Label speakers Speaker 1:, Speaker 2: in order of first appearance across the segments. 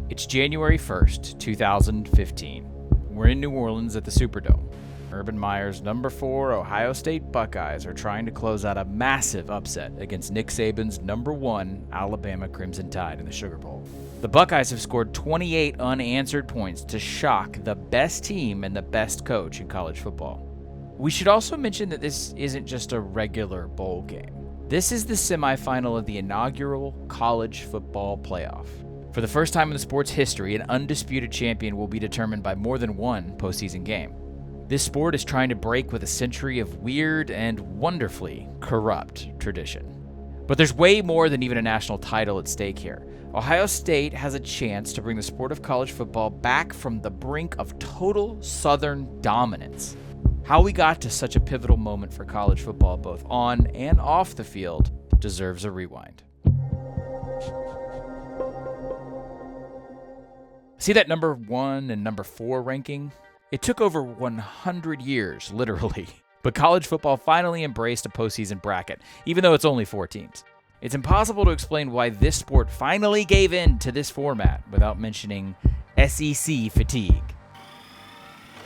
Speaker 1: It's January 1st, 2015. We're in New Orleans at the Superdome. Urban Meyer's number 4 Ohio State Buckeyes are trying to close out a massive upset against Nick Saban's number 1 Alabama Crimson Tide in the Sugar Bowl. The Buckeyes have scored 28 unanswered points to shock the best team and the best coach in college football. We should also mention that this isn't just a regular bowl game. This is the semifinal of the inaugural college football playoff. For the first time in the sport's history, an undisputed champion will be determined by more than one postseason game. This sport is trying to break with a century of weird and wonderfully corrupt tradition. But there's way more than even a national title at stake here. Ohio State has a chance to bring the sport of college football back from the brink of total Southern dominance. How we got to such a pivotal moment for college football, both on and off the field, deserves a rewind. See that number 1 and number 4 ranking? It took over 100 years, literally. But college football finally embraced a postseason bracket, even though it's only 4 teams. It's impossible to explain why this sport finally gave in to this format without mentioning SEC fatigue.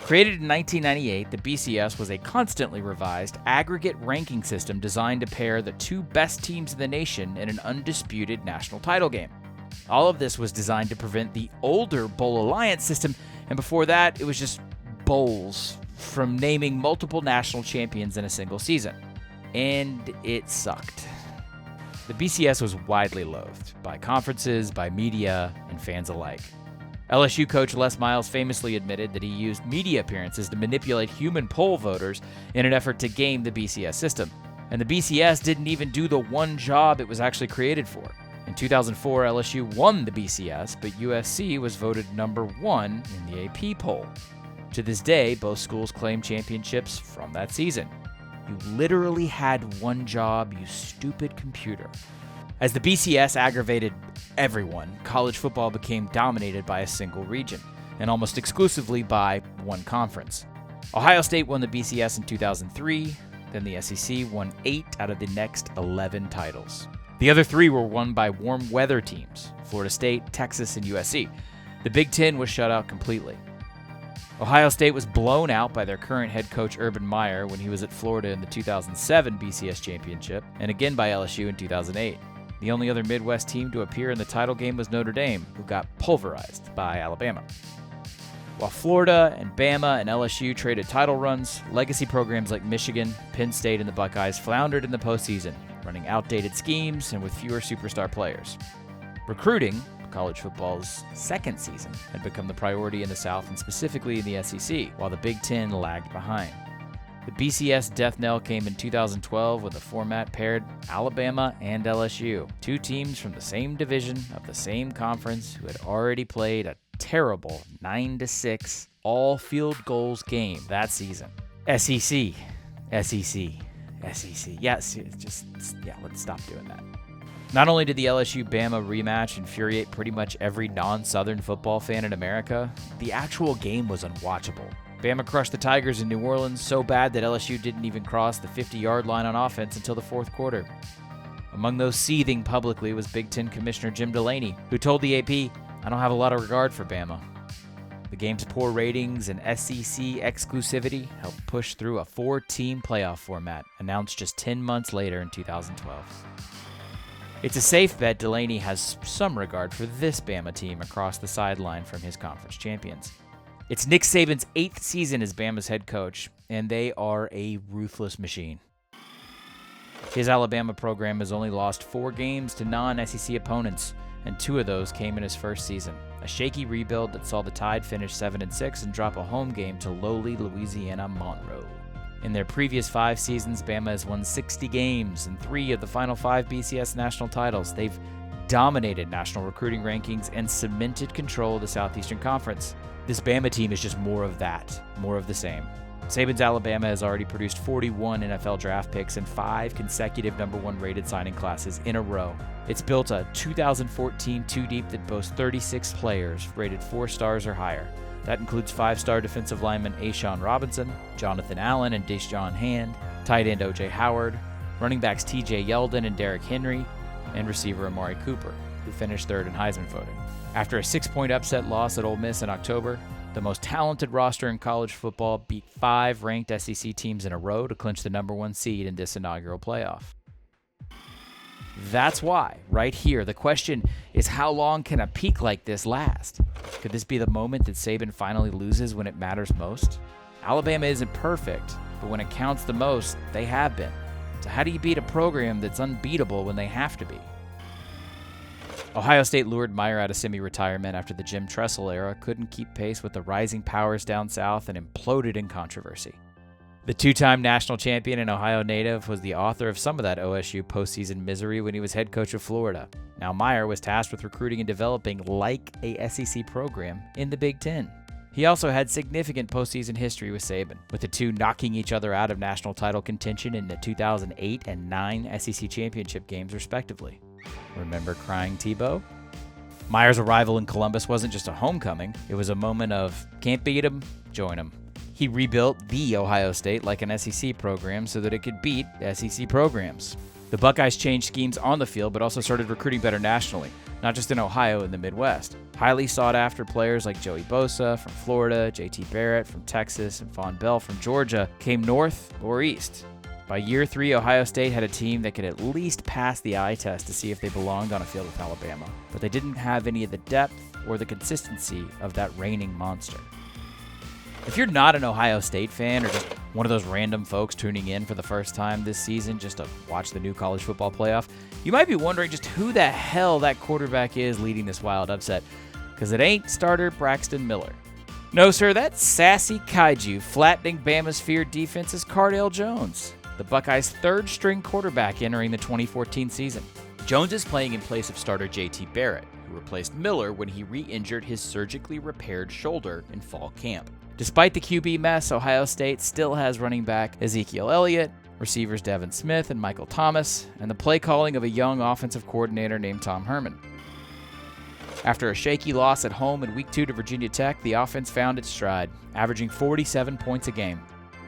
Speaker 1: Created in 1998, the BCS was a constantly revised aggregate ranking system designed to pair the 2 best teams in the nation in an undisputed national title game. All of this was designed to prevent the older Bowl Alliance system, and before that, it was just bowls, from naming multiple national champions in a single season. And it sucked. The BCS was widely loathed by conferences, by media, and fans alike. LSU coach Les Miles famously admitted that he used media appearances to manipulate human poll voters in an effort to game the BCS system. And the BCS didn't even do the one job it was actually created for. In 2004, LSU won the BCS, but USC was voted number 1 in the AP poll. To this day, both schools claim championships from that season. You literally had one job, you stupid computer. As the BCS aggravated everyone, college football became dominated by a single region, and almost exclusively by one conference. Ohio State won the BCS in 2003, then the SEC won 8 out of the next 11 titles. The other 3 were won by warm weather teams, Florida State, Texas, and USC. The Big Ten was shut out completely. Ohio State was blown out by their current head coach Urban Meyer when he was at Florida in the 2007 BCS championship, and again by LSU in 2008. The only other Midwest team to appear in the title game was Notre Dame, who got pulverized by Alabama. While Florida and Bama and LSU traded title runs, legacy programs like Michigan, Penn State, and the Buckeyes floundered in the postseason, running outdated schemes and with fewer superstar players. Recruiting, college football's second season, had become the priority in the South and specifically in the SEC, while the Big Ten lagged behind. The BCS death knell came in 2012 when the format paired Alabama and LSU, 2 teams from the same division of the same conference who had already played a terrible 9-6 all field goals game that season. SEC. Yes, let's stop doing that. Not only did the LSU-Bama rematch infuriate pretty much every non-Southern football fan in America, the actual game was unwatchable. Bama crushed the Tigers in New Orleans so bad that LSU didn't even cross the 50-yard line on offense until the 4th quarter. Among those seething publicly was Big Ten Commissioner Jim Delaney, who told the AP, "I don't have a lot of regard for Bama." The game's poor ratings and SEC exclusivity helped push through a 4-team playoff format, announced just 10 months later in 2012. It's a safe bet Delaney has some regard for this Bama team across the sideline from his conference champions. It's Nick Saban's 8th season as Bama's head coach, and they are a ruthless machine. His Alabama program has only lost 4 games to non-SEC opponents, and 2 of those came in his first season. A shaky rebuild that saw the Tide finish 7-6 and drop a home game to lowly Louisiana Monroe. In their previous 5 seasons, Bama has won 60 games and 3 of the final 5 BCS national titles. They've dominated national recruiting rankings and cemented control of the Southeastern Conference. This Bama team is just more of that, more of the same. Saban's Alabama has already produced 41 NFL draft picks and 5 consecutive number 1 rated signing classes in a row. It's built a 2014 two-deep that boasts 36 players rated 4 stars or higher. That includes 5-star defensive lineman A'Shawn Robinson, Jonathan Allen and Deshaun Hand, tight end O.J. Howard, running backs T.J. Yeldon and Derrick Henry, and receiver Amari Cooper. who finished third in Heisman voting. After a 6-point upset loss at Ole Miss in October, the most talented roster in college football beat 5 ranked SEC teams in a row to clinch the number 1 seed in this inaugural playoff. That's why, right here, the question is, how long can a peak like this last? Could this be the moment that Saban finally loses when it matters most? Alabama isn't perfect, but when it counts the most, they have been. So how do you beat a program that's unbeatable when they have to be? Ohio State lured Meyer out of semi-retirement after the Jim Tressel era couldn't keep pace with the rising powers down south and imploded in controversy. The 2-time national champion and Ohio native was the author of some of that OSU postseason misery when he was head coach of Florida. Now Meyer was tasked with recruiting and developing like a SEC program in the Big Ten. He also had significant postseason history with Saban, with the two knocking each other out of national title contention in the 2008 and 9 SEC championship games respectively. Remember crying Tebow? Meyer's arrival in Columbus wasn't just a homecoming, it was a moment of can't beat him, join him. He rebuilt the Ohio State like an SEC program so that it could beat SEC programs. The Buckeyes changed schemes on the field, but also started recruiting better nationally, not just in Ohio and the Midwest. Highly sought-after players like Joey Bosa from Florida, J.T. Barrett from Texas, and Von Bell from Georgia came north or east. By year 3, Ohio State had a team that could at least pass the eye test to see if they belonged on a field with Alabama, but they didn't have any of the depth or the consistency of that reigning monster. If you're not an Ohio State fan or just one of those random folks tuning in for the first time this season just to watch the new college football playoff, you might be wondering just who the hell that quarterback is leading this wild upset, because it ain't starter Braxton Miller. No, sir, that sassy kaiju flattening Bama's feared defense is Cardale Jones, the Buckeyes' third-string quarterback entering the 2014 season. Jones is playing in place of starter J.T. Barrett, who replaced Miller when he re-injured his surgically repaired shoulder in fall camp. Despite the QB mess, Ohio State still has running back Ezekiel Elliott, receivers Devin Smith and Michael Thomas, and the play calling of a young offensive coordinator named Tom Herman. After a shaky loss at home in Week 2 to Virginia Tech, the offense found its stride, averaging 47 points a game.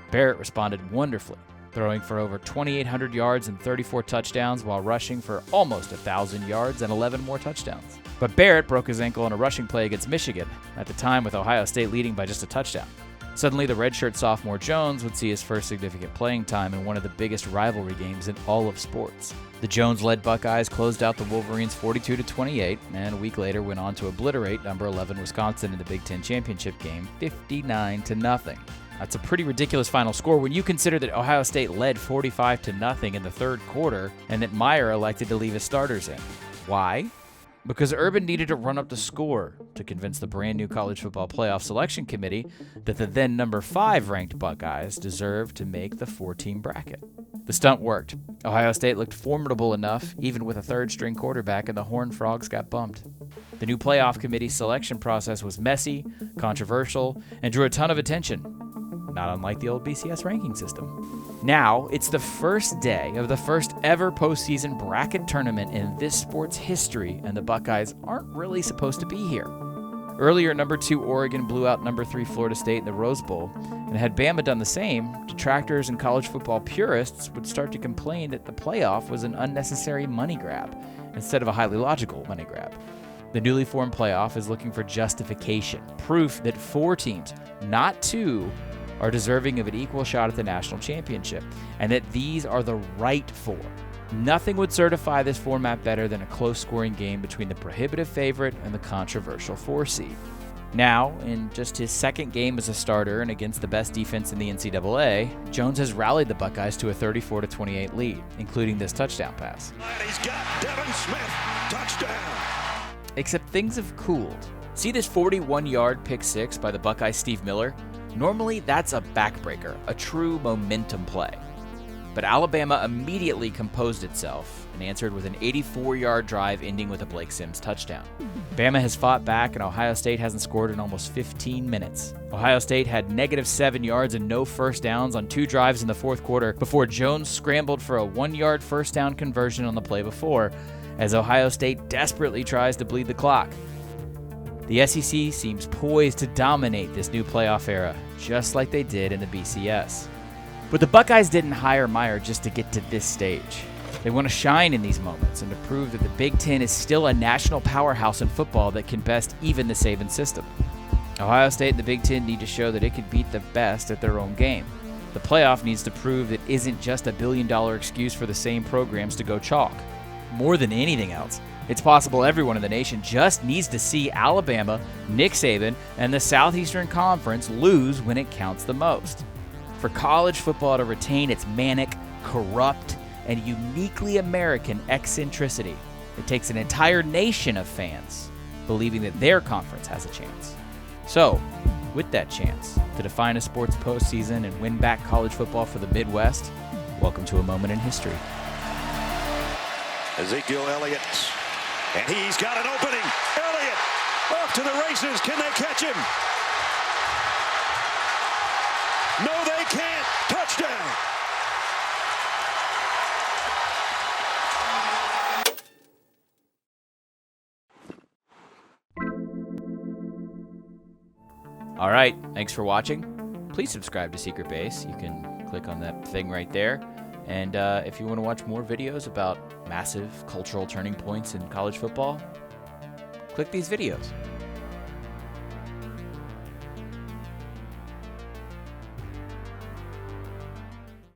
Speaker 1: Barrett responded wonderfully, throwing for over 2,800 yards and 34 touchdowns while rushing for almost 1,000 yards and 11 more touchdowns. But Barrett broke his ankle on a rushing play against Michigan, at the time with Ohio State leading by just a touchdown. Suddenly, the redshirt sophomore Jones would see his first significant playing time in one of the biggest rivalry games in all of sports. The Jones-led Buckeyes closed out the Wolverines 42-28, and a week later went on to obliterate number 11 Wisconsin in the Big Ten championship game 59-0. That's a pretty ridiculous final score when you consider that Ohio State led 45-0 in the third quarter and that Meyer elected to leave his starters in. Why? Because Urban needed to run up the score to convince the brand new college football playoff selection committee that the then number 5 ranked Buckeyes deserved to make the 4-team bracket. The stunt worked. Ohio State looked formidable enough, even with a third-string quarterback, and the Horned Frogs got bumped. The new playoff committee selection process was messy, controversial, and drew a ton of attention, not unlike the old BCS ranking system. Now, it's the first day of the first ever postseason bracket tournament in this sport's history, and the Buckeyes aren't really supposed to be here. Earlier, number 2 Oregon blew out number 3 Florida State in the Rose Bowl, and had Bama done the same, detractors and college football purists would start to complain that the playoff was an unnecessary money grab, instead of a highly logical money grab. The newly formed playoff is looking for justification, proof that 4 teams, not 2, are deserving of an equal shot at the national championship, and that these are the right 4. Nothing would certify this format better than a close-scoring game between the prohibitive favorite and the controversial 4 seed. Now, in just his second game as a starter and against the best defense in the NCAA, Jones has rallied the Buckeyes to a 34-28 lead, including this touchdown pass.
Speaker 2: He's got Devin Smith, touchdown!
Speaker 1: Except things have cooled. See this 41-yard pick six by the Buckeye Steve Miller? Normally, that's a backbreaker, a true momentum play. But Alabama immediately composed itself and answered with an 84-yard drive ending with a Blake Sims touchdown. Bama has fought back, and Ohio State hasn't scored in almost 15 minutes. Ohio State had -7 yards and no first downs on 2 drives in the fourth quarter before Jones scrambled for a 1-yard first down conversion on the play before, as Ohio State desperately tries to bleed the clock. The SEC seems poised to dominate this new playoff era, just like they did in the BCS. But the Buckeyes didn't hire Meyer just to get to this stage. They want to shine in these moments and to prove that the Big Ten is still a national powerhouse in football that can best even the Saban system. Ohio State and the Big Ten need to show that it can beat the best at their own game. The playoff needs to prove it isn't just a billion-dollar excuse for the same programs to go chalk. More than anything else, it's possible everyone in the nation just needs to see Alabama, Nick Saban, and the Southeastern Conference lose when it counts the most. For college football to retain its manic, corrupt, and uniquely American eccentricity, it takes an entire nation of fans believing that their conference has a chance. So, with that chance to define a sport's postseason and win back college football for the Midwest, welcome to a moment in history.
Speaker 2: Ezekiel Elliott, and he's got an opening. Elliott off to the races. Can they catch him? No, they can't. Touchdown.
Speaker 1: All right, thanks for watching. Please subscribe to Secret Base. You can click on that thing right there. And if you want to watch more videos about massive cultural turning points in college football, click these videos.